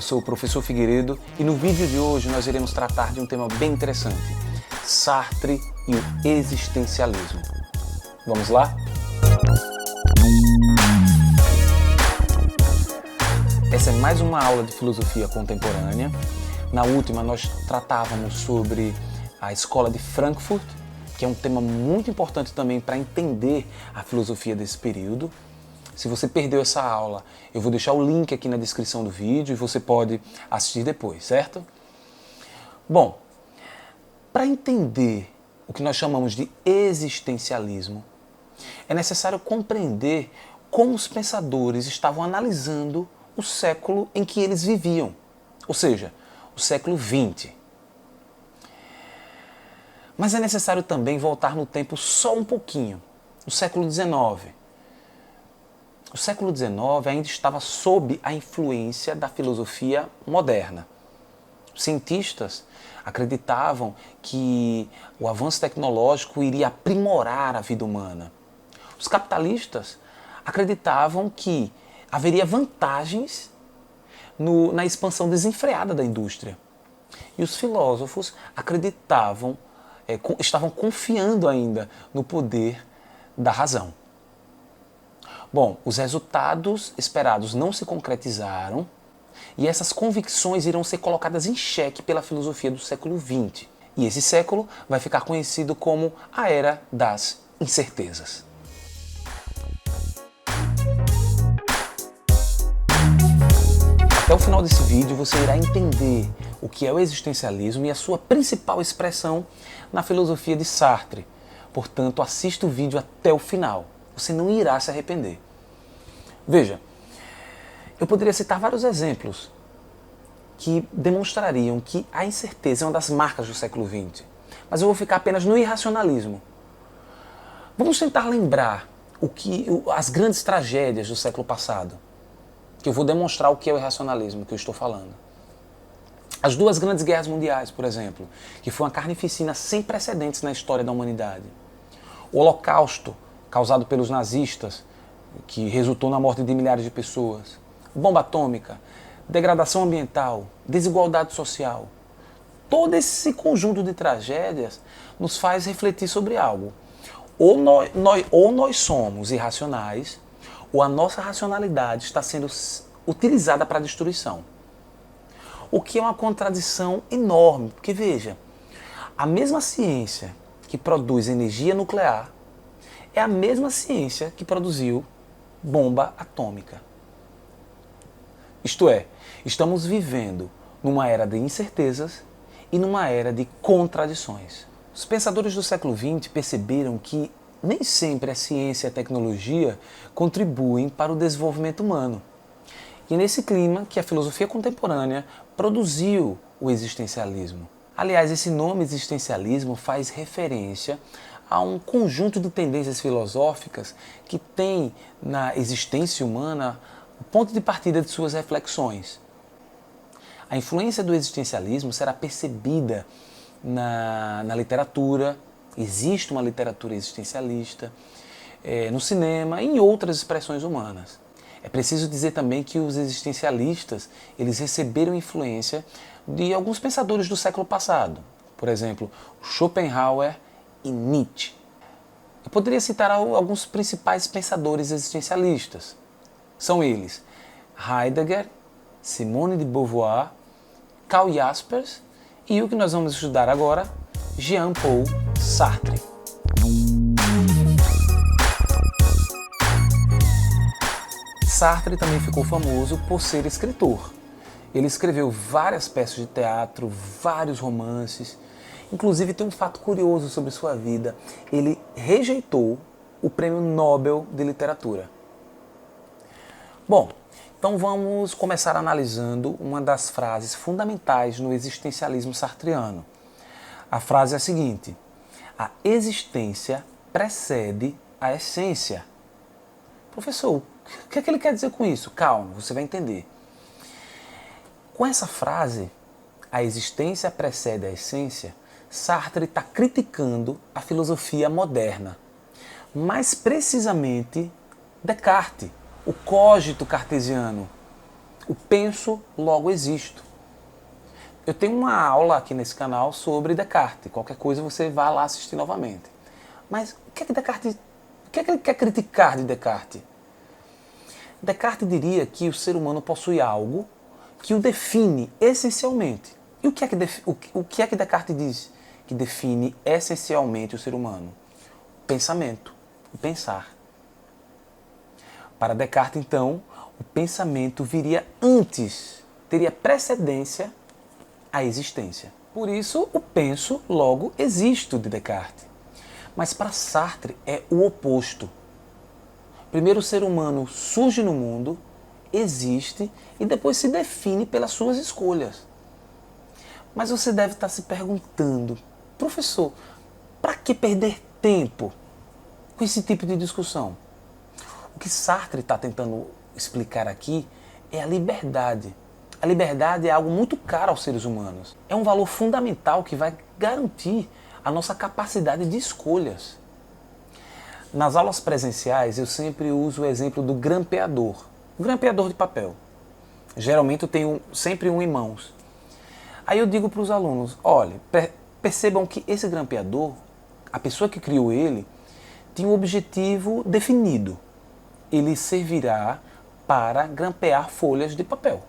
Eu sou o professor Figueiredo e no vídeo de hoje nós iremos tratar de um tema bem interessante: Sartre e o existencialismo. Vamos lá? Essa é mais uma aula de filosofia contemporânea. Na última nós tratávamos sobre a escola de Frankfurt, que é um tema muito importante também para entender a filosofia desse período. Se você perdeu essa aula, eu vou deixar o link aqui na descrição do vídeo e você pode assistir depois, certo? Bom, para entender o que nós chamamos de existencialismo, é necessário compreender como os pensadores estavam analisando o século em que eles viviam, ou seja, o século XX. Mas é necessário também voltar no tempo só um pouquinho, o século XIX. O século XIX ainda estava sob a influência da filosofia moderna. Os cientistas acreditavam que o avanço tecnológico iria aprimorar a vida humana. Os capitalistas acreditavam que haveria vantagens na expansão desenfreada da indústria. E os filósofos acreditavam, estavam confiando ainda no poder da razão. Bom, os resultados esperados não se concretizaram e essas convicções irão ser colocadas em xeque pela filosofia do século XX. E esse século vai ficar conhecido como a Era das Incertezas. Até o final desse vídeo você irá entender o que é o existencialismo e a sua principal expressão na filosofia de Sartre. Portanto, assista o vídeo até o final. Você não irá se arrepender. Veja, eu poderia citar vários exemplos que demonstrariam que a incerteza é uma das marcas do século XX, mas eu vou ficar apenas no irracionalismo. Vamos tentar lembrar as grandes tragédias do século passado, que eu vou demonstrar o que é o irracionalismo que eu estou falando. As duas grandes guerras mundiais, por exemplo, que foi uma carnificina sem precedentes na história da humanidade. O Holocausto, causado pelos nazistas, que resultou na morte de milhares de pessoas. Bomba atômica, degradação ambiental, desigualdade social. Todo esse conjunto de tragédias nos faz refletir sobre algo. Ou nós somos irracionais, ou a nossa racionalidade está sendo utilizada para a destruição. O que é uma contradição enorme, porque veja, a mesma ciência que produz energia nuclear é a mesma ciência que produziu bomba atômica. Isto é, estamos vivendo numa era de incertezas e numa era de contradições. Os pensadores do século XX perceberam que nem sempre a ciência e a tecnologia contribuem para o desenvolvimento humano. E é nesse clima que a filosofia contemporânea produziu o existencialismo. Aliás, esse nome existencialismo faz referência a um conjunto de tendências filosóficas que tem na existência humana o ponto de partida de suas reflexões. A influência do existencialismo será percebida na literatura, existe uma literatura existencialista, no cinema e em outras expressões humanas. É preciso dizer também que os existencialistas eles receberam influência de alguns pensadores do século passado, por exemplo, Schopenhauer e Nietzsche. Eu poderia citar alguns principais pensadores existencialistas. São eles Heidegger, Simone de Beauvoir, Karl Jaspers e o que nós vamos estudar agora, Jean-Paul Sartre. Sartre também ficou famoso por ser escritor. Ele escreveu várias peças de teatro, vários romances. Inclusive tem um fato curioso sobre sua vida. Ele rejeitou o Prêmio Nobel de Literatura. Bom, então vamos começar analisando uma das frases fundamentais no existencialismo sartreano. A frase é a seguinte: a existência precede a essência. Professor, o que é que ele quer dizer com isso? Calma, você vai entender. Com essa frase, a existência precede a essência, Sartre está criticando a filosofia moderna, mais precisamente Descartes, o cogito cartesiano, O penso, logo existo. Eu tenho uma aula aqui nesse canal sobre Descartes. Qualquer coisa você vá lá assistir novamente. Mas o que é que ele quer criticar de Descartes? Descartes diria que o ser humano possui algo que o define essencialmente. E o que é que Descartes diz que define essencialmente o ser humano? O pensamento, o pensar. Para Descartes, então, o pensamento viria antes, teria precedência à existência. Por isso, o penso, logo existo de Descartes. Mas para Sartre é o oposto. Primeiro o ser humano surge no mundo, existe e depois se define pelas suas escolhas. Mas você deve estar se perguntando, professor, para que perder tempo com esse tipo de discussão? O que Sartre está tentando explicar aqui é a liberdade. A liberdade é algo muito caro aos seres humanos. É um valor fundamental que vai garantir a nossa capacidade de escolhas. Nas aulas presenciais eu sempre uso o exemplo do grampeador. O grampeador de papel. Geralmente eu tenho sempre um em mãos. Aí eu digo para os alunos, olha, percebam que esse grampeador, a pessoa que criou ele, tinha um objetivo definido. Ele servirá para grampear folhas de papel.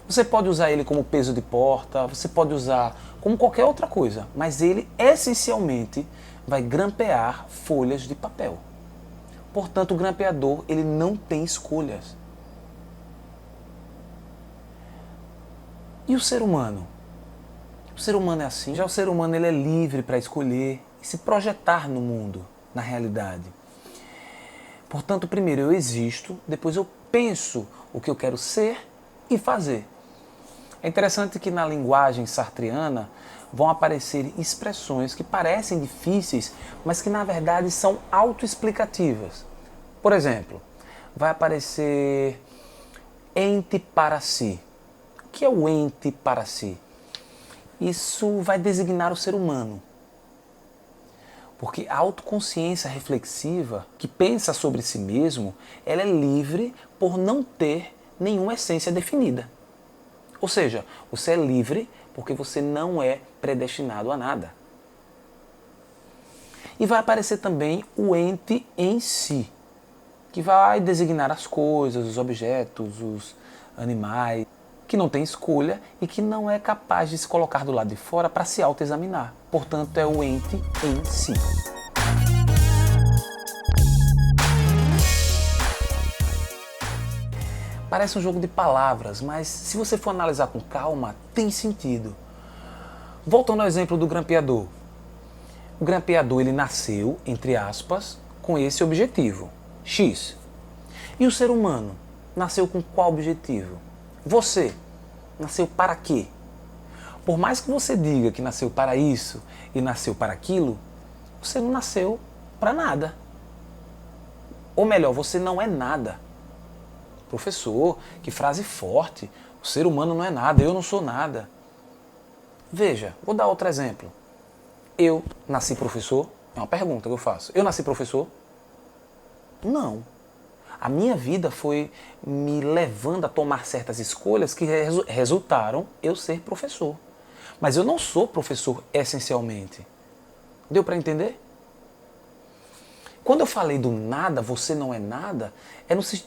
Você pode usar ele como peso de porta, você pode usar como qualquer outra coisa, mas ele essencialmente vai grampear folhas de papel. Portanto, o grampeador ele não tem escolhas. E o ser humano? O ser humano é assim. Já o ser humano ele é livre para escolher e se projetar no mundo, na realidade. Portanto, primeiro eu existo, depois eu penso o que eu quero ser e fazer. É interessante que na linguagem sartreana vão aparecer expressões que parecem difíceis, mas que na verdade são autoexplicativas. Por exemplo, vai aparecer ente para si. O que é o ente para si? Isso vai designar o ser humano. Porque a autoconsciência reflexiva, que pensa sobre si mesmo, ela é livre por não ter nenhuma essência definida. Ou seja, você é livre porque você não é predestinado a nada. E vai aparecer também o ente em si, que vai designar as coisas, os objetos, os animais, que não tem escolha e que não é capaz de se colocar do lado de fora para se autoexaminar. Portanto, é o ente em si. Parece um jogo de palavras, mas se você for analisar com calma, tem sentido. Voltando ao exemplo do grampeador. O grampeador ele nasceu, entre aspas, com esse objetivo, X. E o ser humano nasceu com qual objetivo? Você nasceu para quê? Por mais que você diga que nasceu para isso e nasceu para aquilo, você não nasceu para nada. Ou melhor, você não é nada. Professor, que frase forte. O ser humano não é nada, eu não sou nada. Veja, vou dar outro exemplo. Eu nasci professor? É uma pergunta que eu faço. Eu nasci professor? Não. A minha vida foi me levando a tomar certas escolhas que resultaram eu ser professor. Mas eu não sou professor essencialmente. Deu para entender? Quando eu falei do nada, você não é nada,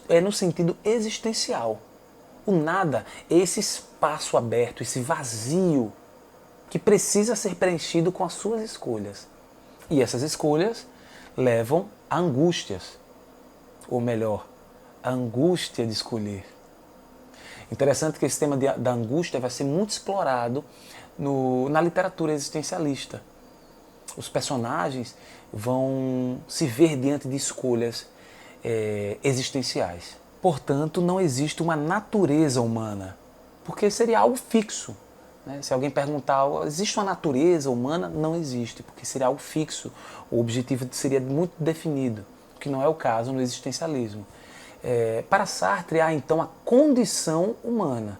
é no sentido existencial. O nada é esse espaço aberto, esse vazio que precisa ser preenchido com as suas escolhas. E essas escolhas levam a angústias. Ou melhor, a angústia de escolher. Interessante que esse tema da angústia vai ser muito explorado na literatura existencialista. Os personagens vão se ver diante de escolhas existenciais. Portanto, não existe uma natureza humana, porque seria algo fixo. Né? Se alguém perguntar, existe uma natureza humana? Não existe, porque seria algo fixo. O objetivo seria muito definido, o que não é o caso no existencialismo. Para Sartre, há então a condição humana.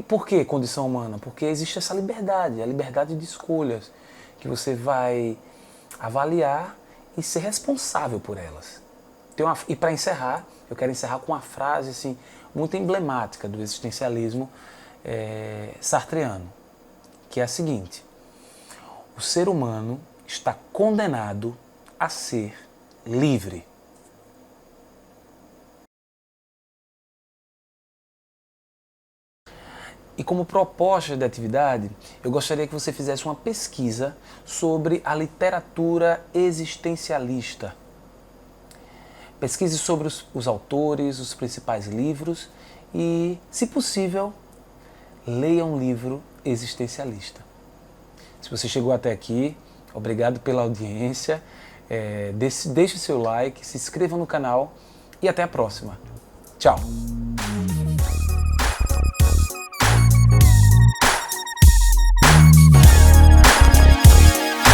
Por que condição humana? Porque existe essa liberdade, a liberdade de escolhas, que você vai avaliar e ser responsável por elas. E para encerrar, eu quero encerrar com uma frase assim, muito emblemática do existencialismo sartreano, que é a seguinte: o ser humano está condenado a ser livre. E como proposta de atividade, eu gostaria que você fizesse uma pesquisa sobre a literatura existencialista. Pesquise sobre os autores, os principais livros e, se possível, leia um livro existencialista. Se você chegou até aqui, obrigado pela audiência, deixe seu like, se inscreva no canal e até a próxima. Tchau!